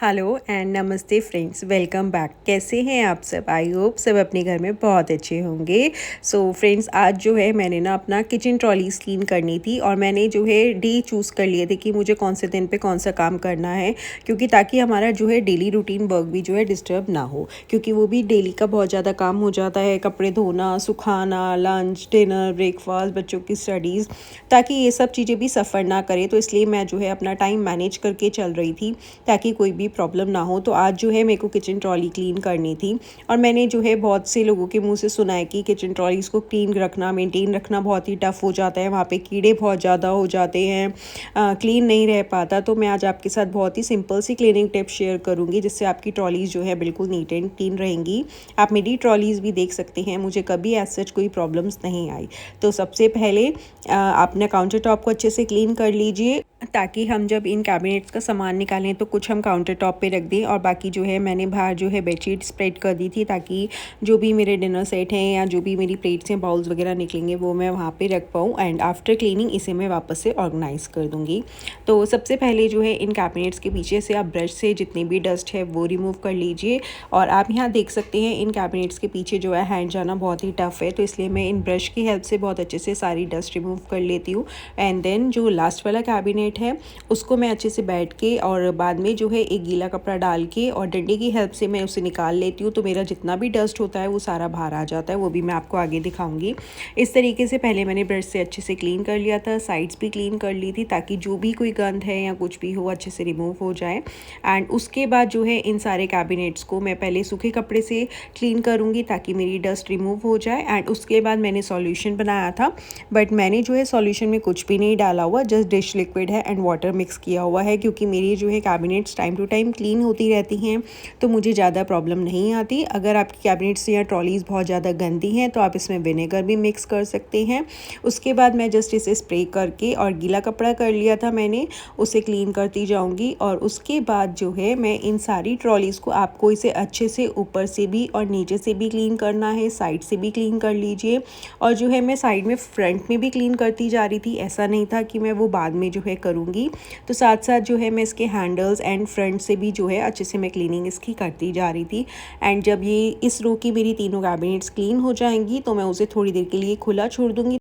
Hello and नमस्ते friends, welcome back. कैसे हैं आप सब? आई होप सब अपने घर में बहुत अच्छे होंगे। सो फ्रेंड्स, आज जो है मैंने ना अपना किचन ट्रॉलीज क्लीन करनी थी और मैंने जो है डे चूज़ कर लिए थे कि मुझे कौन से दिन पे कौन सा काम करना है, क्योंकि ताकि हमारा जो है डेली रूटीन वर्क भी जो है डिस्टर्ब ना हो, क्योंकि वो भी डेली का बहुत ज़्यादा काम हो जाता है। कपड़े धोना, सुखाना, लंच, डिनर, ब्रेकफास्ट, बच्चों की स्टडीज़, ताकि ये सब चीज़ें भी सफ़र ना करें। तो इसलिए मैं जो है अपना टाइम मैनेज करके चल रही थी ताकि कोई भी प्रॉब्लम ना हो। तो आज जो है मेरे को किचन ट्रॉली क्लीन करनी थी और मैंने जो है बहुत से लोगों के मुंह से सुना है कि किचन ट्रॉलीज़ को क्लीन रखना, मेंटेन रखना बहुत ही टफ़ हो जाता है, वहाँ पे कीड़े बहुत ज़्यादा हो जाते हैं, क्लीन नहीं रह पाता। तो मैं आज आपके साथ बहुत ही सिंपल सी क्लीनिंग टिप्स शेयर करूँगी जिससे आपकी ट्रॉलीज़ जो है बिल्कुल नीट एंड क्लीन रहेंगी। आप मेरी ट्रॉलीज़ भी देख सकते हैं, मुझे कभी एज सच कोई प्रॉब्लम्स नहीं आई। तो सबसे पहले अपने काउंटर टॉप को अच्छे से क्लीन कर लीजिए ताकि हम जब इन कैबिनेट्स का सामान निकालें तो कुछ हम काउंटर टॉप पे रख दें, और बाकी जो है मैंने बाहर जो है बेडशीट स्प्रेड कर दी थी ताकि जो भी मेरे डिनर सेट हैं या जो भी मेरी प्लेट्स हैं, बाउल्स वगैरह निकलेंगे वो मैं वहाँ पे रख पाऊँ। एंड आफ्टर क्लीनिंग इसे मैं वापस से ऑर्गेनाइज़ कर दूँगी। तो सबसे पहले जो है इन कैबिनेट्स के पीछे से आप ब्रश से जितनी भी डस्ट है वो रिमूव कर लीजिए। और आप यहाँ देख सकते हैं इन कैबिनेट्स के पीछे जो है हैंड जाना बहुत ही टफ़ है, तो इसलिए मैं इन ब्रश की हेल्प से बहुत अच्छे से सारी डस्ट रिमूव कर लेती हूँ। एंड देन जो लास्ट वाला कैबिनेट है उसको मैं अच्छे से बैठ के और बाद में जो है एक गीला कपड़ा डाल के और डंडे की हेल्प से मैं उसे निकाल लेती हूँ। तो मेरा जितना भी डस्ट होता है वो सारा बाहर आ जाता है, वो भी मैं आपको आगे दिखाऊंगी। इस तरीके से पहले मैंने ब्रश से अच्छे से क्लीन कर लिया था, साइड्स भी क्लीन कर ली थी ताकि जो भी कोई गंद है या कुछ भी हो अच्छे से रिमूव हो जाए। एंड उसके बाद जो है इन सारे कैबिनेट्स को मैं पहले सूखे कपड़े से क्लीन करूँगी ताकि मेरी डस्ट रिमूव हो जाए। एंड उसके बाद मैंने सॉल्यूशन बनाया था, बट मैंने जो है सॉल्यूशन में कुछ भी नहीं डाला हुआ, जस्ट डिश लिक्विड है एंड वाटर मिक्स किया हुआ है, क्योंकि मेरी जो है cabinets time to time clean होती रहती हैं तो मुझे ज़्यादा प्रॉब्लम नहीं आती। अगर आपकी कैबिनेट्स या ट्रॉलीज़ बहुत ज़्यादा गंदी हैं तो आप इसमें विनेगर भी मिक्स कर सकते हैं। उसके बाद मैं जस्ट इसे स्प्रे करके और गीला कपड़ा कर लिया था मैंने, उसे क्लीन करती जाऊँगी। और उसके बाद जो है मैं इन सारी ट्रॉलीज़ को, आपको इसे अच्छे से ऊपर से भी और नीचे से भी क्लीन करना है, साइड से भी क्लीन कर लीजिए। और जो है मैं साइड में फ्रंट में भी क्लीन करती जा रही थी, ऐसा नहीं था कि मैं वो बाद में जो है करूँगी। तो साथ साथ जो है मैं इसके हैंडल्स एंड फ्रंट से भी जो है अच्छे से मैं क्लीनिंग इसकी करती जा रही थी। एंड जब ये इस रो की मेरी तीनों कैबिनेट्स क्लीन हो जाएंगी तो मैं उसे थोड़ी देर के लिए खुला छोड़ दूँगी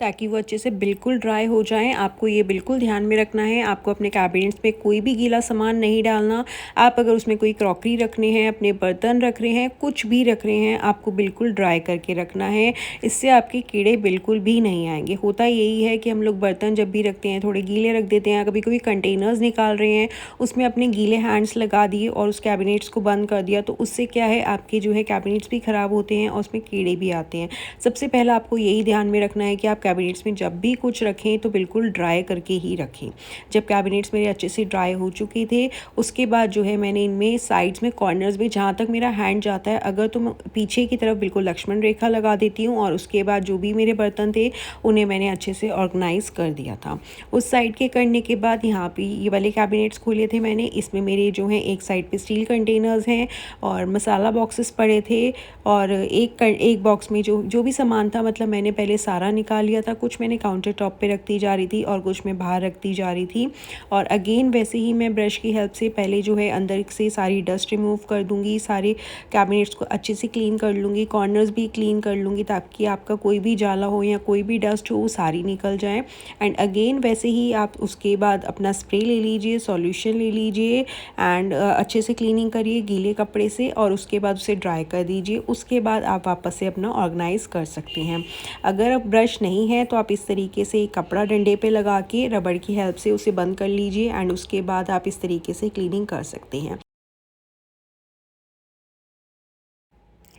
ताकि वो अच्छे से बिल्कुल ड्राई हो जाएं। आपको ये बिल्कुल ध्यान में रखना है, आपको अपने कैबिनेट्स में कोई भी गीला सामान नहीं डालना। आप अगर उसमें कोई क्रॉकरी रखने हैं, अपने बर्तन रख रहे हैं, कुछ भी रख रहे हैं, आपको बिल्कुल ड्राई करके रखना है। इससे आपके कीड़े बिल्कुल भी नहीं आएंगे। होता यही है कि हम लोग बर्तन जब भी रखते हैं थोड़े गीले रख देते हैं, कभी कभी कंटेनर्स निकाल रहे हैं उसमें अपने गीले हैंड्स लगा दिए और उस कैबिनेट्स को बंद कर दिया, तो उससे क्या है आपके जो है कैबिनेट्स भी ख़राब होते हैं और उसमें कीड़े भी आते हैं। सबसे पहला आपको यही ध्यान में रखना है कि आप कैबिनेट्स में जब भी कुछ रखें तो बिल्कुल ड्राई करके ही रखें। जब कैबिनेट्स मेरे अच्छे से ड्राई हो चुके थे उसके बाद जो है मैंने इनमें साइड्स में कॉर्नर्स में जहाँ तक मेरा हैंड जाता है अगर तो मैं पीछे की तरफ बिल्कुल लक्ष्मण रेखा लगा देती हूँ। और उसके बाद जो भी मेरे बर्तन थे उन्हें मैंने अच्छे से ऑर्गेनाइज़ कर दिया था। उस साइड के करने के बाद यहाँ पे ये वाले कैबिनेट्स खोले थे मैंने, इसमें मेरे जो है एक साइड पे स्टील कंटेनर्स हैं और मसाला बॉक्सेस पड़े थे। और एक बॉक्स में जो भी सामान था, मतलब मैंने पहले सारा निकाल लिया था, कुछ मैंने काउंटर टॉप पे रखती जा रही थी और कुछ मैं बाहर रखती जा रही थी। और अगेन वैसे ही मैं ब्रश की हेल्प से पहले जो है अंदर से सारी डस्ट रिमूव कर दूंगी, सारे कैबिनेट्स को अच्छे से क्लीन कर लूँगी, कॉर्नर्स भी क्लीन कर लूँगी ताकि आपका कोई भी जाला हो या कोई भी डस्ट हो वो सारी निकल जाए। एंड अगेन वैसे ही आप उसके बाद अपना स्प्रे ले लीजिए, सॉल्यूशन ले लीजिए एंड अच्छे से क्लीनिंग करिए गीले कपड़े से और उसके बाद उसे ड्राई कर दीजिए। उसके बाद आप वापस से अपना ऑर्गेनाइज़ कर सकते हैं। अगर अब ब्रश नहीं है तो आप इस तरीके से कपड़ा डंडे पे लगा के रबड़ की हेल्प से उसे बंद कर लीजिए एंड उसके बाद आप इस तरीके से क्लीनिंग कर सकते हैं।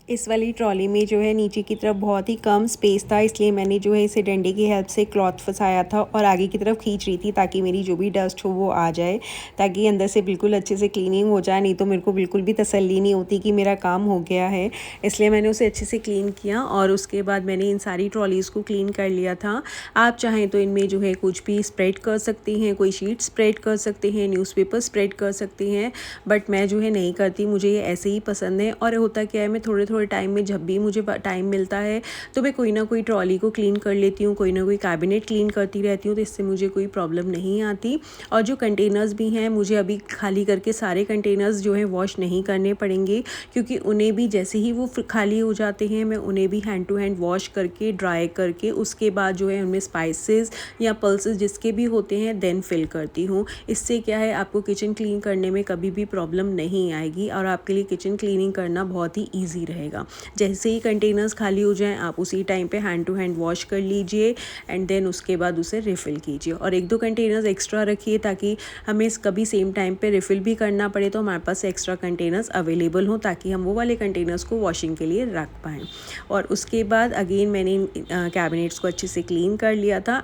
इस वाली ट्रॉली में जो है नीचे की तरफ बहुत ही कम स्पेस था, इसलिए मैंने जो है इसे डंडे की हेल्प से क्लॉथ फंसाया था और आगे की तरफ खींच रही थी ताकि मेरी जो भी डस्ट हो वो आ जाए, ताकि अंदर से बिल्कुल अच्छे से क्लीनिंग हो जाए। नहीं तो मेरे को बिल्कुल भी तसल्ली नहीं होती कि मेरा काम हो गया है, इसलिए मैंने उसे अच्छे से क्लीन किया और उसके बाद मैंने इन सारी ट्रॉलीज़ को क्लीन कर लिया था। आप चाहें तो इनमें जो है कुछ भी स्प्रेड कर सकती हैं, कोई शीट स्प्रेड कर सकते हैं, न्यूज़पेपर स्प्रेड कर सकते हैं, बट मैं जो है नहीं करती, मुझे ये ऐसे ही पसंद है। और होता क्या है मैं थोड़े थोड़े टाइम में जब भी मुझे टाइम मिलता है तो मैं कोई ना कोई ट्रॉली को क्लीन कर लेती हूँ, कोई ना कोई कैबिनेट क्लीन करती रहती हूँ, तो इससे मुझे कोई प्रॉब्लम नहीं आती। और जो कंटेनर्स भी हैं मुझे अभी खाली करके सारे कंटेनर्स जो हैं वॉश नहीं करने पड़ेंगे, क्योंकि उन्हें भी जैसे ही वो खाली हो जाते हैं मैं उन्हें भी हैंड टू हैंड वॉश करके ड्राई करके उसके बाद जो है उनमें स्पाइसेस या पल्सेस जिसके भी होते हैं देन फिल करती हूँ। इससे क्या है, आपको किचन क्लीन करने में कभी भी प्रॉब्लम नहीं आएगी और आपके लिए किचन क्लीनिंग करना बहुत ही ईजी रहेगा। जैसे ही कंटेनर्स खाली हो जाएं आप उसी टाइम पे हैंड टू हैंड वॉश कर लीजिए एंड देन उसके बाद उसे रिफ़िल कीजिए। और एक दो कंटेनर्स एक्स्ट्रा रखिए ताकि हमें कभी सेम टाइम पे रिफ़िल भी करना पड़े तो हमारे पास एक्स्ट्रा कंटेनर्स अवेलेबल हों, ताकि हम वो वाले कंटेनर्स को वॉशिंग के लिए रख पाएँ। और उसके बाद अगेन मैंने इन कैबिनेट्स को अच्छे से क्लीन कर लिया था।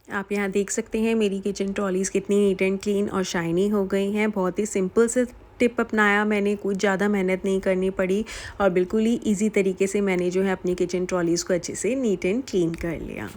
आप यहाँ देख सकते हैं मेरी किचन ट्रॉलीज़ कितनी नीट एंड क्लीन और शाइनी हो गई हैं। बहुत ही सिंपल से टिप अपनाया मैंने, कुछ ज़्यादा मेहनत नहीं करनी पड़ी और बिल्कुल ही ईजी तरीके से मैंने जो है अपनी किचन ट्रॉलीज़ को अच्छे से नीट एंड क्लीन कर लिया।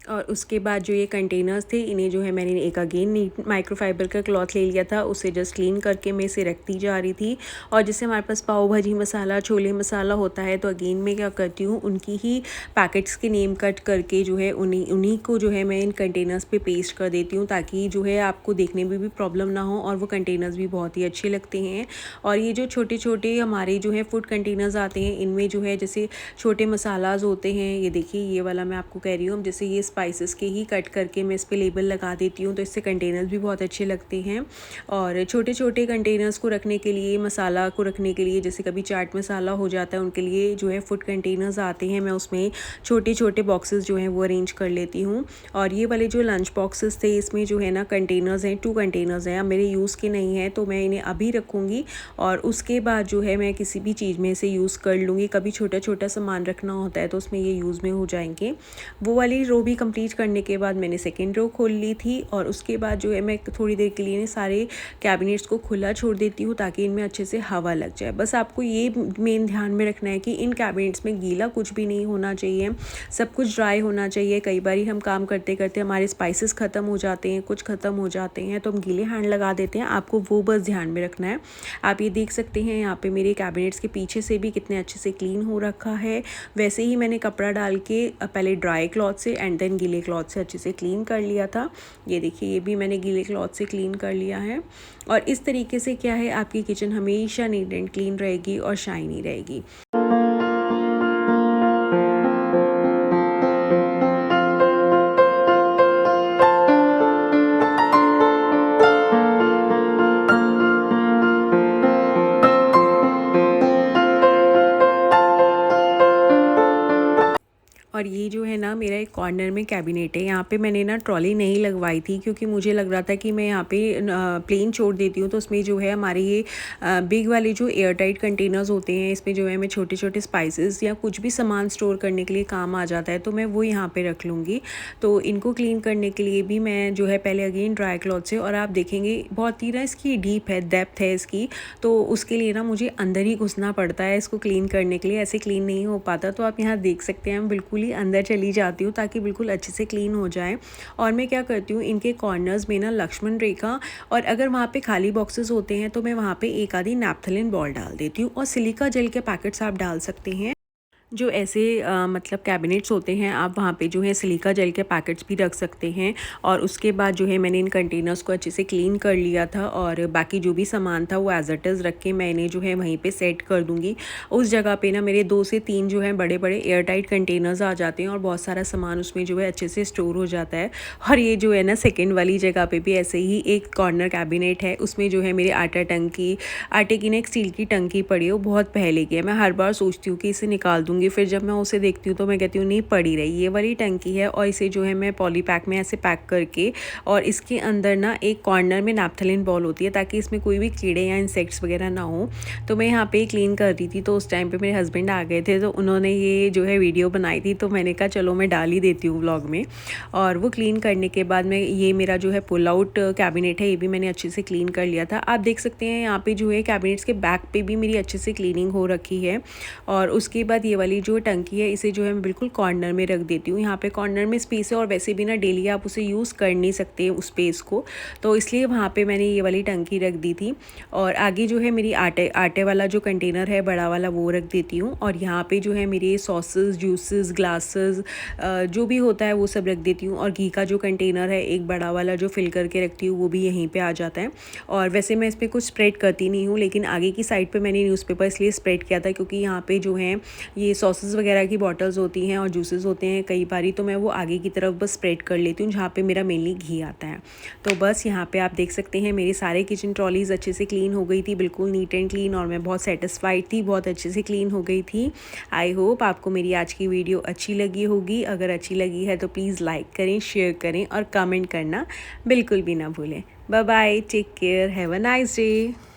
और उसके बाद जो ये कंटेनर्स थे इन्हें जो है मैंने एक अगेन नीट माइक्रोफाइबर का क्लॉथ ले लिया था, उसे जस्ट क्लीन करके मैं इसे रखती जा रही थी। और जैसे हमारे पास पाव भाजी मसाला, छोले मसाला होता है तो अगेन मैं क्या करती हूँ, उनकी ही पैकेट्स के नेम कट करके जो है उन्हीं को जो है मैं इन कंटेनर्स पे पेस्ट कर देती हूँ, ताकि जो है आपको देखने में भी प्रॉब्लम ना हो और वो कंटेनर्स भी बहुत ही अच्छे लगते हैं। और ये जो छोटे छोटे हमारे जो है फूड कंटेनर्स आते हैं इनमें जो है जैसे छोटे मसालाज होते हैं, ये देखिए ये वाला मैं आपको कह रही हूँ, जैसे ये स्पाइसेस के ही कट करके मैं इस पे लेबल लगा देती हूँ, तो इससे कंटेनर्स भी बहुत अच्छे लगते हैं। और छोटे छोटे कंटेनर्स को रखने के लिए, मसाला को रखने के लिए, जैसे कभी चाट मसाला हो जाता है उनके लिए जो है फूड कंटेनर्स आते हैं, मैं उसमें छोटे छोटे बॉक्सेस जो हैं वो अरेंज कर लेती हूँ। और ये वाले जो लंच बॉक्सेस थे इसमें जो है ना कंटेनर्स हैं, 2 कंटेनर्स हैं, अब मेरे यूज़ के नहीं हैं तो मैं इन्हें अभी रखूँगी और उसके बाद जो है मैं किसी भी चीज़ में इसे यूज़ कर लूँगी। कभी छोटा छोटा सामान रखना होता है तो उसमें ये यूज़ में हो जाएंगे। वो वाली रो भी कंप्लीट करने के बाद मैंने सेकेंड रो खोल ली थी और उसके बाद जो है मैं थोड़ी देर के लिए सारे कैबिनेट्स को खुला छोड़ देती हूँ ताकि इनमें अच्छे से हवा लग जाए। बस आपको ये मेन ध्यान में रखना है कि इन कैबिनेट्स में गीला कुछ भी नहीं होना चाहिए, सब कुछ ड्राई होना चाहिए। कई बार हम काम करते करते हमारे स्पाइसेस ख़त्म हो जाते हैं, कुछ ख़त्म हो जाते हैं तो हम गीले हैंड लगा देते हैं, आपको वो बस ध्यान में रखना है। आप ये देख सकते हैं यहाँ पे मेरे कैबिनेट्स के पीछे से भी कितने अच्छे से क्लीन हो रखा है। वैसे ही मैंने कपड़ा डाल के पहले ड्राई क्लॉथ से एंड देन गीले क्लॉथ से अच्छे से क्लीन कर लिया था। ये देखिए ये भी मैंने गीले क्लॉथ से क्लीन कर लिया है। और इस तरीके से क्या है, आपकी किचन हमेशा नीट एंड क्लीन रहेगी और शाइनी रहेगी। और ये जो है ना मेरा एक कॉर्नर में कैबिनेट है, यहाँ पे मैंने ना ट्रॉली नहीं लगवाई थी क्योंकि मुझे लग रहा था कि मैं यहाँ पे प्लेन छोड़ देती हूँ तो उसमें जो है हमारे ये बिग वाले जो एयर टाइट कंटेनर्स होते हैं इसमें जो है मैं छोटे छोटे स्पाइसेस या कुछ भी सामान स्टोर करने के लिए काम आ जाता है तो मैं वो यहाँ पे रख लूँगी। तो इनको क्लीन करने के लिए भी मैं जो है पहले अगेन ड्राई क्लॉथ से, और आप देखेंगे बहुत ही ना इसकी डीप है, डेप्थ है इसकी, तो उसके लिए ना मुझे अंदर ही घुसना पड़ता है इसको क्लीन करने के लिए, ऐसे क्लीन नहीं हो पाता। तो आप यहाँ देख सकते हैं हम बिल्कुल ही अंदर चली जाती हूँ ताकि बिल्कुल अच्छे से क्लीन हो जाए। और मैं क्या करती हूँ, इनके कॉर्नर्स में ना लक्ष्मण रेखा, और अगर वहाँ पे खाली बॉक्सेस होते हैं तो मैं वहाँ पे एक आधी नैप्थलिन बॉल डाल देती हूँ। और सिलिका जेल के पैकेट्स आप डाल सकते हैं, जो ऐसे मतलब कैबिनेट्स होते हैं आप वहाँ पे जो है सिलिका जेल के पैकेट्स भी रख सकते हैं। और उसके बाद जो है मैंने इन कंटेनर्स को अच्छे से क्लीन कर लिया था और बाकी जो भी सामान था वो एज इट इज़ रख के मैंने जो है वहीं पे सेट कर दूँगी। उस जगह पे ना मेरे 2 से 3 जो है बड़े बड़े एयर टाइट कंटेनर्स आ जाते हैं और बहुत सारा सामान उसमें जो है अच्छे से स्टोर हो जाता है। और ये जो है ना सेकेंड वाली जगह पर भी ऐसे ही एक कॉर्नर कैबिनेट है, उसमें जो है मेरे आटे की ना एक स्टील की टंकी पड़ी है, वो बहुत पहले की है। मैं हर बार सोचती हूँ कि इसे निकाल दूँगी, फिर जब मैं उसे देखती हूँ तो मैं कहती हूँ नहीं पड़ी रही, ये वाली टंकी है। और इसे जो है मैं पॉली पैक में ऐसे पैक करके, और इसके अंदर ना एक कॉर्नर में नैप्थलिन बॉल होती है ताकि इसमें कोई भी कीड़े या इंसेक्ट्स वगैरह ना हो। तो मैं यहाँ पे क्लीन कर रही थी तो उस टाइम पे मेरे हस्बैंड आ गए थे तो उन्होंने ये जो है वीडियो बनाई थी, तो मैंने कहा चलो मैं डाल ही देती हूँ व्लॉग में। और वो क्लीन करने के बाद मैं, ये मेरा जो है पुल आउट कैबिनेट है, ये भी मैंने अच्छे से क्लीन कर लिया था। आप देख सकते हैं यहाँ पे जो है कैबिनेट्स के बैक पे भी मेरी अच्छे से क्लीनिंग हो रखी है। और उसके बाद ये वाली वाली जो टंकी है इसे जो है मैं बिल्कुल कॉर्नर में रख देती हूँ। यहाँ पे कॉर्नर में स्पेस है और वैसे भी ना डेली आप उसे यूज़ कर नहीं सकते उस स्पेस को, तो इसलिए वहाँ पे मैंने ये वाली टंकी रख दी थी। और आगे जो है मेरी आटे वाला जो कंटेनर है बड़ा वाला वो रख देती हूँ। और यहाँ पे जो है मेरे सॉसेस, जूसेस, ग्लासेस जो भी होता है वो सब रख देती हूँ। और घी का जो कंटेनर है एक बड़ा वाला जो फिल करके रखती हूँ वो भी यहीं पे आ जाता है। और वैसे मैं इस पर कुछ स्प्रेड करती नहीं हूँ, लेकिन आगे की साइड पे मैंने न्यूज़पेपर इसलिए स्प्रेड किया था क्योंकि यहाँ पे जो है ये सॉसेस वगैरह की बॉटल्स होती हैं और जूसेस होते हैं कई बारी, तो मैं वो आगे की तरफ बस स्प्रेड कर लेती हूँ जहाँ पे मेरा मेनली घी आता है। तो बस यहाँ पे आप देख सकते हैं मेरे सारे किचन ट्रॉलीज़ अच्छे से क्लीन हो गई थी, बिल्कुल नीट एंड क्लीन, और मैं बहुत सेटिस्फाइड थी, बहुत अच्छे से क्लीन हो गई थी। आई होप आपको मेरी आज की वीडियो अच्छी लगी होगी। अगर अच्छी लगी है तो प्लीज़ लाइक करें, शेयर करें और कमेंट करना बिल्कुल भी ना भूलें। Bye bye, take care, have a nice day.